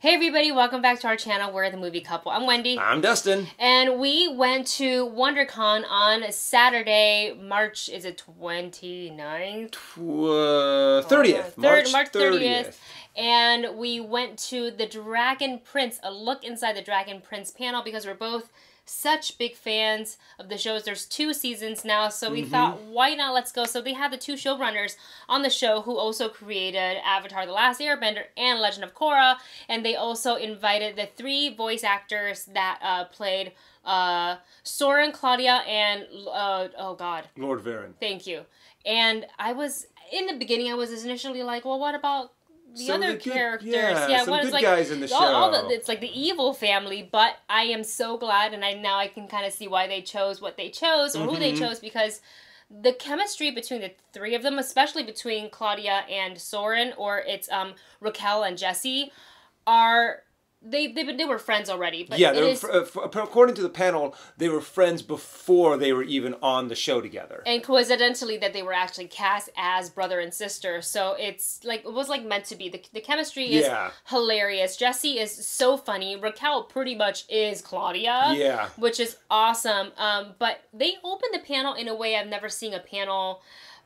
Hey everybody, welcome back to our channel. We're the Movie Couple. I'm Wendy. I'm Dustin. And we went to WonderCon on Saturday, March, is it 29th? 30th. March 30th. And we went to the Dragon Prince, a look inside the Dragon Prince panel, because we're both such big fans of the shows. There's 2 seasons now, so we thought, why not, let's go. So they had the 2 showrunners on the show who also created Avatar: The Last Airbender and Legend of Korra, and they also invited the 3 voice actors that played Soren, Claudia, and Lord Varen. Thank you. And I was, in the beginning, I was initially like, well, what about the other characters? Some good guys in the show. It's like the evil family, but I am so glad, and now I can kind of see why they chose what they chose, or who they chose, because the chemistry between the 3 of them, especially between Claudia and Soren, or it's Raquel and Jesse, are... They were friends already. But yeah, according to the panel, they were friends before they were even on the show together. And coincidentally, that they were actually cast as brother and sister. So it's like, it was like meant to be. The chemistry is hilarious. Jesse is so funny. Raquel pretty much is Claudia. Which is awesome. But they opened the panel in a way I've never seen a panel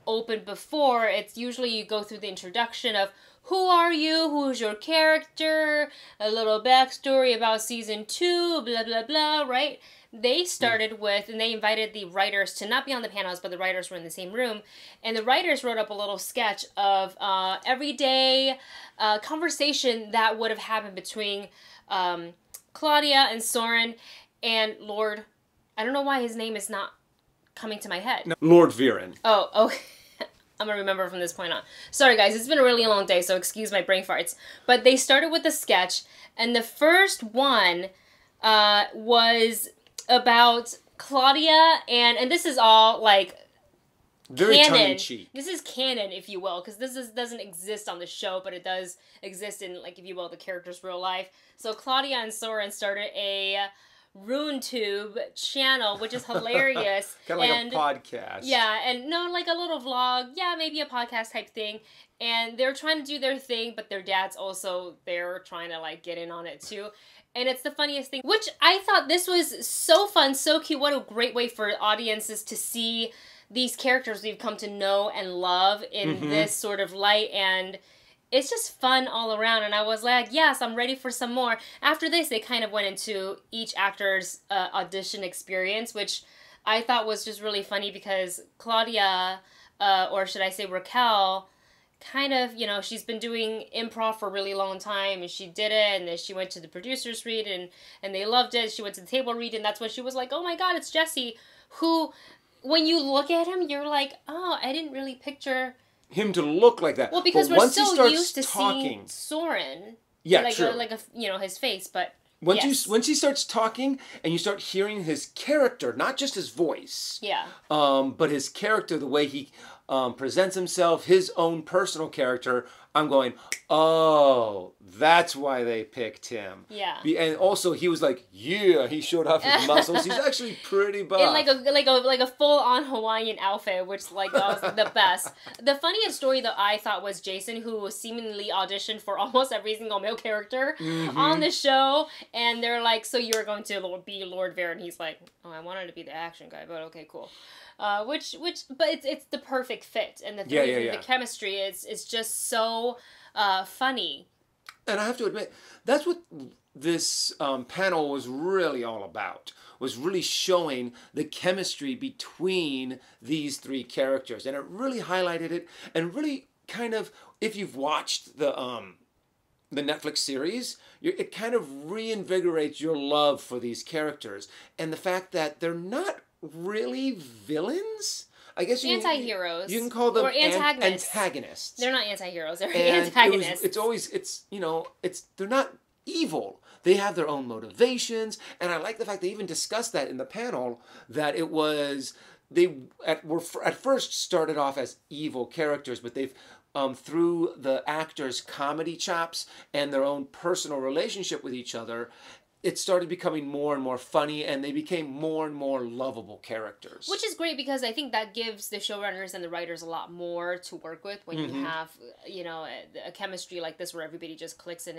open before. It's usually you go through the introduction of who are you, who's your character, a little backstory about season 2, blah, blah, blah, right? They started with, and they invited the writers to not be on the panels, but the writers were in the same room, and the writers wrote up a little sketch of everyday conversation that would have happened between Claudia and Soren and Lord, I don't know why his name is not coming to my head. No, Lord Varen. Oh, okay. I'm going to remember from this point on. Sorry, guys. It's been a really long day, so excuse my brain farts. But they started with the sketch, and the first one was about Claudia, and this is all, like, very canon. tongue-in-cheek. This is canon, if you will, because doesn't exist on the show, but it does exist in, like, if you will, the character's real life. So Claudia and Soren started a RuneTube channel, which is hilarious. Kind of like a podcast. Yeah, and no, like a little vlog. Yeah, maybe a podcast type thing. And they're trying to do their thing, but their dad's also there trying to, like, get in on it too. And it's the funniest thing, which I thought this was so fun, so cute. What a great way for audiences to see these characters we've come to know and love in this sort of light, and it's just fun all around, and I was like, yes, I'm ready for some more. After this, they kind of went into each actor's audition experience, which I thought was just really funny because Claudia, or should I say Raquel, kind of, you know, she's been doing improv for a really long time, and she did it, and then she went to the producers read, and they loved it. She went to the table read, and that's when she was like, oh my god, it's Jesse, who, when you look at him, you're like, oh, I didn't really picture him to look like that. Well, because we're so used to seeing Soren. Yeah, like true. You know, his face, but once he starts talking and you start hearing his character, not just his voice. Yeah. But his character, the way he presents himself, his own personal character, I'm going, oh, that's why they picked him. Yeah. And also, he was like, yeah, he showed off his muscles. He's actually pretty buff. In like a full-on Hawaiian outfit, which like was the best. The funniest story that I thought was Jason, who seemingly auditioned for almost every single male character on the show, and they're like, so you're going to be Lord Varen? He's like, oh, I wanted to be the action guy, but okay, cool. But it's the perfect fit, and the chemistry is just so funny. And I have to admit, that's what this panel was really all about, was really showing the chemistry between these 3 characters. And it really highlighted it, and really kind of, if you've watched the Netflix series, it kind of reinvigorates your love for these characters. And the fact that they're not really villains. I guess anti-heroes. You can call them antagonists. They're not anti-heroes. They're antagonists. They're not evil. They have their own motivations, and I like the fact they even discussed that in the panel, that it was at first started off as evil characters, but they've through the actors' comedy chops and their own personal relationship with each other, it started becoming more and more funny, and they became more and more lovable characters. Which is great, because I think that gives the showrunners and the writers a lot more to work with when you have, you know, a chemistry like this where everybody just clicks, and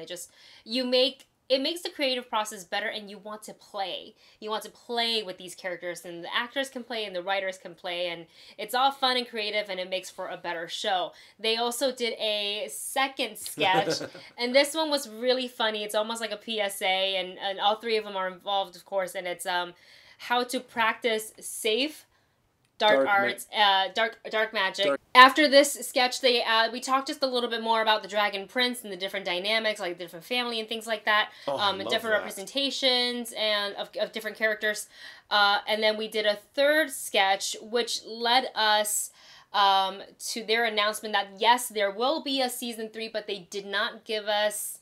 it makes the creative process better, and you want to play. You want to play with these characters, and the actors can play and the writers can play, and it's all fun and creative, and it makes for a better show. They also did a second sketch, and this one was really funny. It's almost like a PSA, and all three of them are involved, of course, and it's how to practice safe dark magic. After this sketch, we talked just a little bit more about the Dragon Prince and the different dynamics, like the different family and things like that, and different representations and of different characters. And then we did a third sketch, which led us to their announcement that yes, there will be a season 3, but they did not give us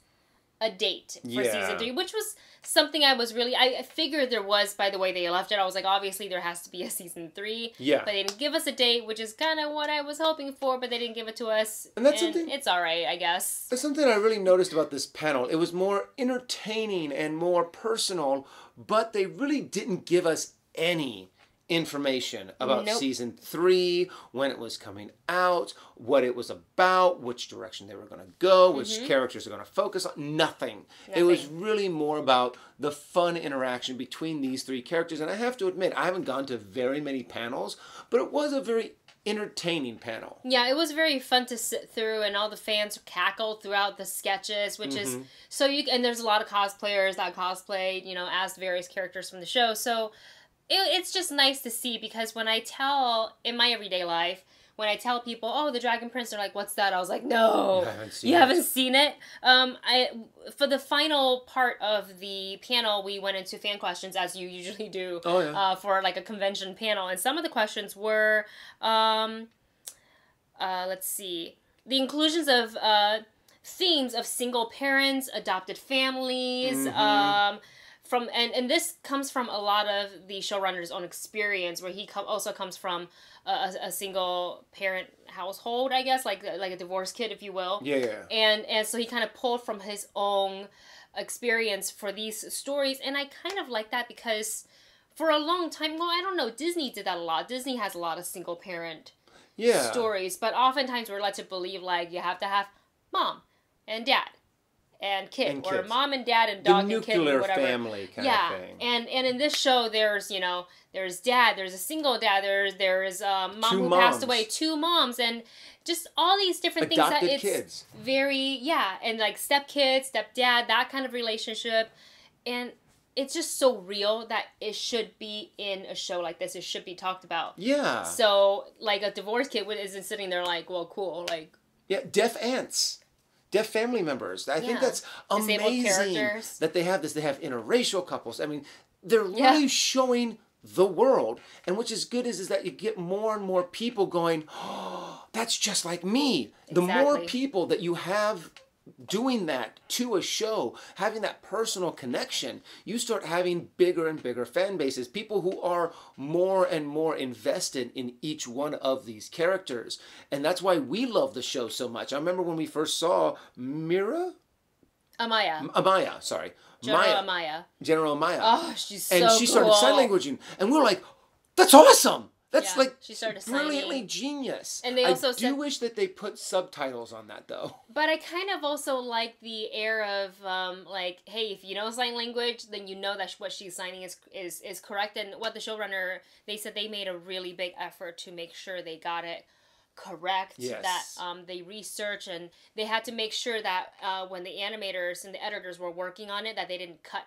a date for season 3, which was something I figured there was by the way they left it. I was like, obviously there has to be a season 3. Yeah. But they didn't give us a date, which is kind of what I was hoping for, but they didn't give it to us. And that's something... It's alright, I guess. That's something I really noticed about this panel. It was more entertaining and more personal, but they really didn't give us any information about season 3, when it was coming out, what it was about, which direction they were going to go, which characters are going to focus on. Nothing. It was really more about the fun interaction between these 3 characters. And I have to admit, I haven't gone to very many panels, but it was a very entertaining panel. Yeah, it was very fun to sit through, and all the fans cackled throughout the sketches, which is so and there's a lot of cosplayers that cosplayed, you know, as various characters from the show. So it's just nice to see, because when I tell, in my everyday life, when I tell people, oh, the Dragon Prince, they're like, what's that? I was like, no, you haven't seen it. For the final part of the panel, we went into fan questions, as you usually do, for like a convention panel. And some of the questions were, let's see, the inclusions of themes of single parents, adopted families, and this comes from a lot of the showrunner's own experience, where he also comes from a single parent household, I guess, like a divorced kid, if you will. Yeah. And so he kind of pulled from his own experience for these stories, and I kind of like that, because for a long time, well, I don't know, Disney did that a lot. Disney has a lot of single parent stories, but oftentimes we're led to believe like you have to have mom and dad and kid, or mom and dad and dog and kid, or whatever. Family kind of thing. And in this show, there's there's dad, there's a single dad, there's mom who passed away, 2 moms, and just all these different things that it's kids. Very and like stepkid, stepdad, that kind of relationship, and it's just so real that it should be in a show like this. It should be talked about. Yeah. So like a divorced kid isn't sitting there like, well, cool, like deaf aunts. Deaf family members. I think that's amazing that they have this. They have interracial couples. I mean, they're really showing the world. And which is good is that you get more and more people going, oh, that's just like me. The more people that you have doing that to a show, having that personal connection, you start having bigger and bigger fan bases, people who are more and more invested in each one of these characters. And that's why we love the show so much. I remember when we first saw Amaya. General Amaya. Oh, she's so And she started sign languaging. And we were like, that's awesome. That's she started brilliantly genius. And they also I do wish that they put subtitles on that, though. But I kind of also like the air of like, hey, if you know sign language, then you know that what she's signing is correct. And what the showrunner, they said they made a really big effort to make sure they got it correct. Yes. That they researched, and they had to make sure that when the animators and the editors were working on it, that they didn't cut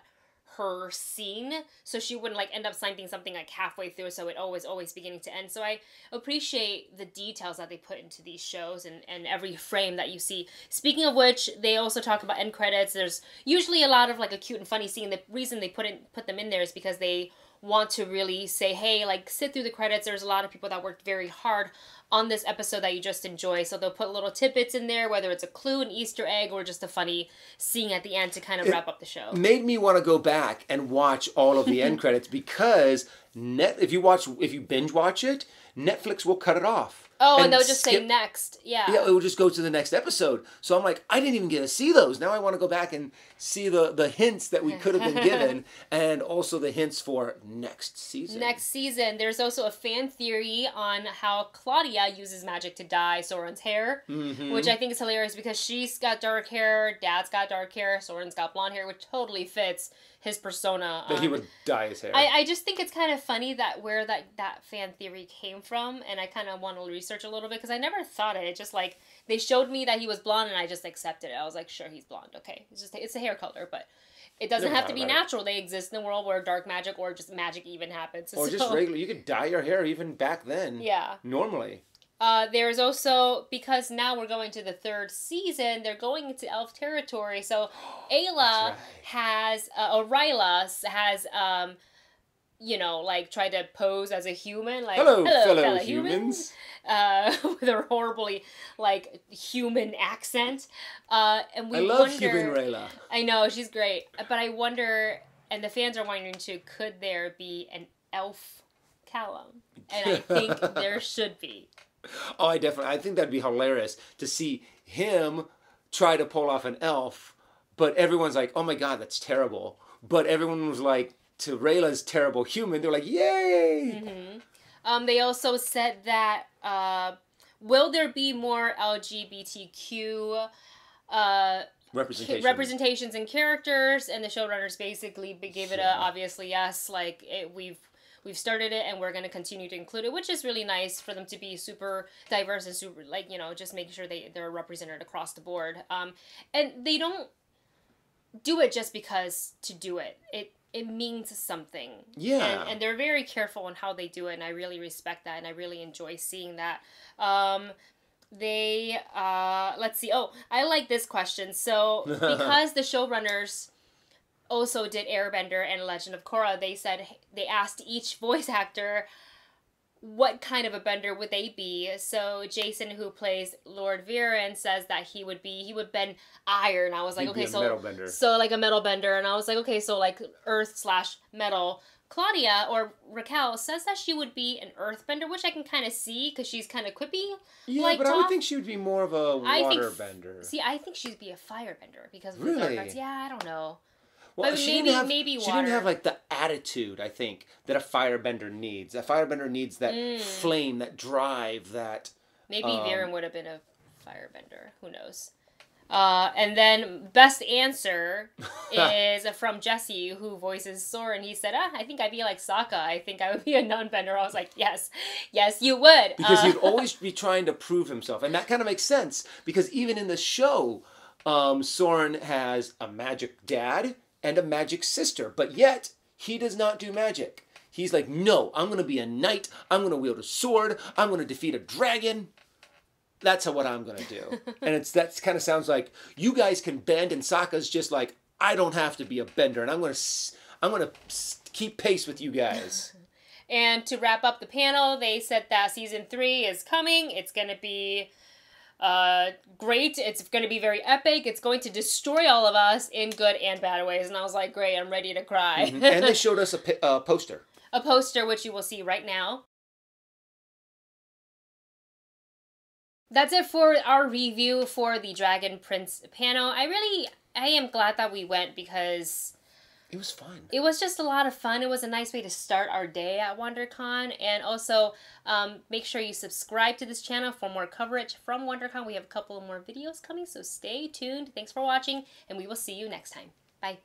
her scene, so she wouldn't like end up signing something like halfway through, so it always beginning to end. So I appreciate the details that they put into these shows, and every frame that you see. Speaking of which, they also talk about end credits. There's usually a lot of like a cute and funny scene. The reason they put them in there is because they want to really say, hey, like, sit through the credits. There's a lot of people that worked very hard on this episode that you just enjoy. So they'll put little tidbits in there, whether it's a clue, an Easter egg, or just a funny scene at the end to kind of wrap up the show. Made me want to go back and watch all of the end credits, because if you binge watch it, Netflix will cut it off. Oh, and they'll just say next. Yeah. Yeah, it will just go to the next episode. So I'm like, I didn't even get to see those. Now I want to go back and see the hints that we could have been given, and also the hints for next season. Next season. There's also a fan theory on how Claudia uses magic to dye Soren's hair, which I think is hilarious because she's got dark hair, Dad's got dark hair, Soren's got blonde hair, which totally fits his persona. That he would dye his hair. I just think it's kind of funny that where that fan theory came from, and I kind of want to research a little bit because I never thought it. It just like they showed me that he was blonde, and I just accepted it. I was like, sure, he's blonde. Okay, it's a hair color, but it doesn't have to be natural. They exist in a world where dark magic or just magic even happens. Or just regular. You could dye your hair even back then. Yeah. Normally. There's also, because now we're going to the 3rd season, they're going into elf territory. So Ayla has, or Ryla has, you know, like tried to pose as a human. Like, hello fellow humans. With her horribly, like, human accent. And we I love human Rayla. I know, she's great. But I wonder, and the fans are wondering too, could there be an elf Callum? And I think there should be. Oh, I think that'd be hilarious to see him try to pull off an elf, but everyone's like, oh my god, that's terrible. But everyone was like, to Rayla's terrible human, they're like, yay! They also said that, will there be more LGBTQ representations and characters? And the showrunners basically gave it a obviously yes, like we've started it and we're going to continue to include it, which is really nice for them to be super diverse and super, like, you know, just making sure they're represented across the board. And they don't do it just because to do it. It means something. Yeah. And they're very careful on how they do it, and I really respect that, and I really enjoy seeing that. Let's see. Oh, I like this question. So, because the showrunners also did Airbender and Legend of Korra, they asked each voice actor what kind of a bender would they be. So Jason, who plays Lord Viren, says that he would bend iron. I was like, okay, so like a metal bender, and I was like, okay, so like earth/metal. Claudia, or Raquel, says that she would be an earthbender, which I can kind of see because she's kind of quippy. Yeah, but I would think she would be more of a waterbender. See, I think she'd be a firebender because of really? the dark arts. Yeah, I don't know. Well, but she maybe she didn't have like the attitude, I think, that a firebender needs. A firebender needs that flame, that drive, that... Maybe Viren would have been a firebender. Who knows? And then best answer is from Jesse, who voices Soren. He said, I think I'd be like Sokka. I think I would be a non-bender. I was like, yes, you would. Because he'd always be trying to prove himself. And that kind of makes sense. Because even in the show, Soren has a magic dad and a magic sister. But yet, he does not do magic. He's like, no, I'm going to be a knight. I'm going to wield a sword. I'm going to defeat a dragon. That's what I'm going to do. And that kind of sounds like, you guys can bend, and Sokka's just like, I don't have to be a bender, and I'm going to keep pace with you guys. And to wrap up the panel, they said that season 3 is coming. It's going to be great. It's going to be very epic. It's going to destroy all of us in good and bad ways. And I was like, great, I'm ready to cry. And they showed us a poster. A poster, which you will see right now. That's it for our review for the Dragon Prince panel. I am glad that we went because... it was fun. It was just a lot of fun. It was a nice way to start our day at WonderCon. And also, make sure you subscribe to this channel for more coverage from WonderCon. We have a couple of more videos coming, so stay tuned. Thanks for watching, and we will see you next time. Bye.